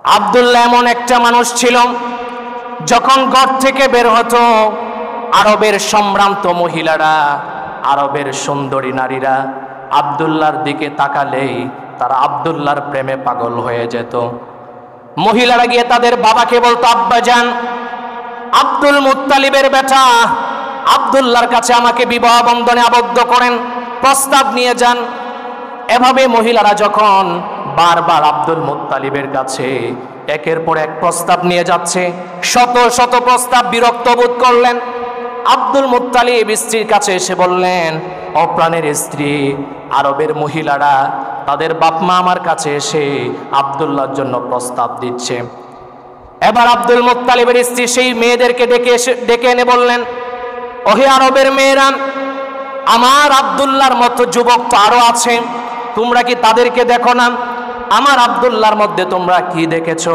আব্দুল্লাহ এমন একটা মানুষ ছিল, যখন ঘর থেকে বের হতো আরবের সম্ভ্রান্ত মহিলারা, আরবের সুন্দরী নারীরা আব্দুল্লাহর দিকে তাকালেই তারা আব্দুল্লাহর প্রেমে পাগল হয়ে যেত। মহিলারা গিয়ে তাদের বাবাকে বলতো, আব্বাজান, আব্দুল মুত্তালিবের বেটা আব্দুল্লাহর কাছে আমাকে বিবাহ বন্ধনে আবদ্ধ করেন, প্রস্তাব নিয়ে যান। এভাবে মহিলারা যখন বারবার আব্দুল মুত্তালিবের কাছে একের পর এক প্রস্তাব নিয়ে যাচ্ছে, শত শত প্রস্তাব, বিরক্ত বোধ করলেন। আব্দুল মুত্তালিব স্ত্রীর কাছে এসে বললেন, অপ্রাণের স্ত্রী, আরবের মহিলারা তাদের বাপ মা আমার কাছে এসে আব্দুল্লাহর জন্য প্রস্তাব দিচ্ছে। এবার আব্দুল মুত্তালিবের স্ত্রী সেই মেয়েদেরকে ডেকে এনে বললেন, ওহে আরবের মেয়েরা, আমার আব্দুল্লাহর মতো যুবক তো আরো আছে, তোমরা কি তাদেরকে দেখো না? আমার আব্দুল্লাহর মধ্যে তোমরা কি দেখেছো?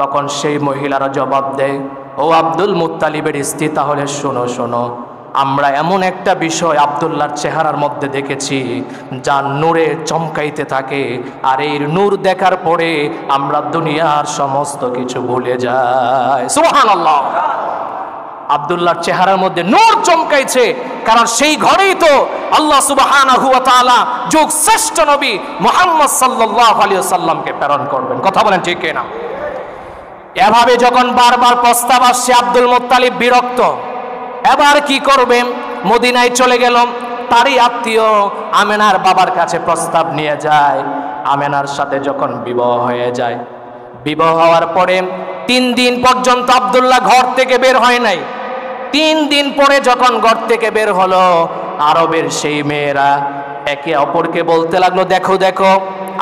তখন সেই মহিলারা জবাব দেয়, ও আব্দুল মুত্তালিবের স্ত্রী, তাহলে শোনো শোনো, আমরা এমন একটা বিষয় আব্দুল্লাহর চেহারার মধ্যে দেখেছি যা নূরে চমকাইতে থাকে, আর এই নূর দেখার পরে আমরা দুনিয়ার সমস্ত কিছু ভুলে যাই। সুবহানাল্লাহ। আব্দুল্লাহর চেহারার মধ্যে নূর চমকাইছে, কারণ সেই ঘরেই তো আল্লাহ সুবহানাহু ওয়া তাআলা যুগ শ্রেষ্ঠ নবী মুহাম্মদ সাল্লাল্লাহু আলাইহি ওয়াসাল্লামকে প্রেরণ করবেন। কথা বলেন ঠিক কিনা? এভাবে যখন বারবার প্রস্তাব আসছে, আব্দুল মুত্তালিব বিরক্ত। এবার কি করবে? মদিনায় চলে গেল, তারই আত্মীয় আমেনার বাবার কাছে প্রস্তাব নিয়ে যায়। আমেনার সাথে যখন বিবাহ হয়ে যায়, বিবাহ হওয়ার পরে 3 দিন পর্যন্ত আব্দুল্লাহ ঘর থেকে বের হয় নাই। 3 দিন পরে যখন ঘর থেকে বের হলো, আরবের সেই মেয়েরা একে অপরকে বলতে লাগলো, দেখো দেখো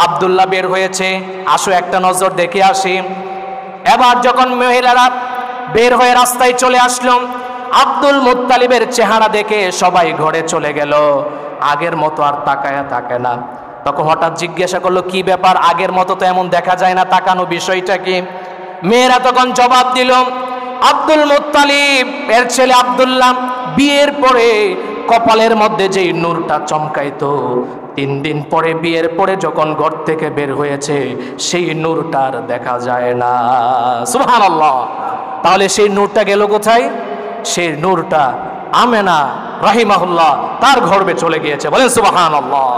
আব্দুল্লাহ বের হয়েছে, আসো একটা নজর দেখে আসি। এবার যখন মহিলারা বের হয়ে রাস্তায় চলে আসলো, আব্দুল মুত্তালিবের চেহারা দেখে সবাই ঘরে চলে গেল, আগের মতো আর তাকায়া থাকে না। তখন হঠাৎ জিজ্ঞাসা করলো, কি ব্যাপার, আগের মতো তো এমন দেখা যায় না, তাকানো বিষয়টা কি? মেয়েরা তখন জবাব দিল, আব্দুল মুত্তালিব এর ছেলে আব্দুল্লাহ বিয়ের পরে কপালের মধ্যে যেই নূরটা চমকাইতো, 3 দিন পরে বিয়ের পরে যখন ঘর থেকে বের হয়েছে সেই নূরটা আর দেখা যায় না। সুবহানাল্লাহ। তাহলে সেই নূরটা গেল কোথায়? সেই নূরটা আমেনা রাহিমাহুল্লাহ তার গর্ভে চলে গিয়েছে। বলেন সুবহানাল্লাহ।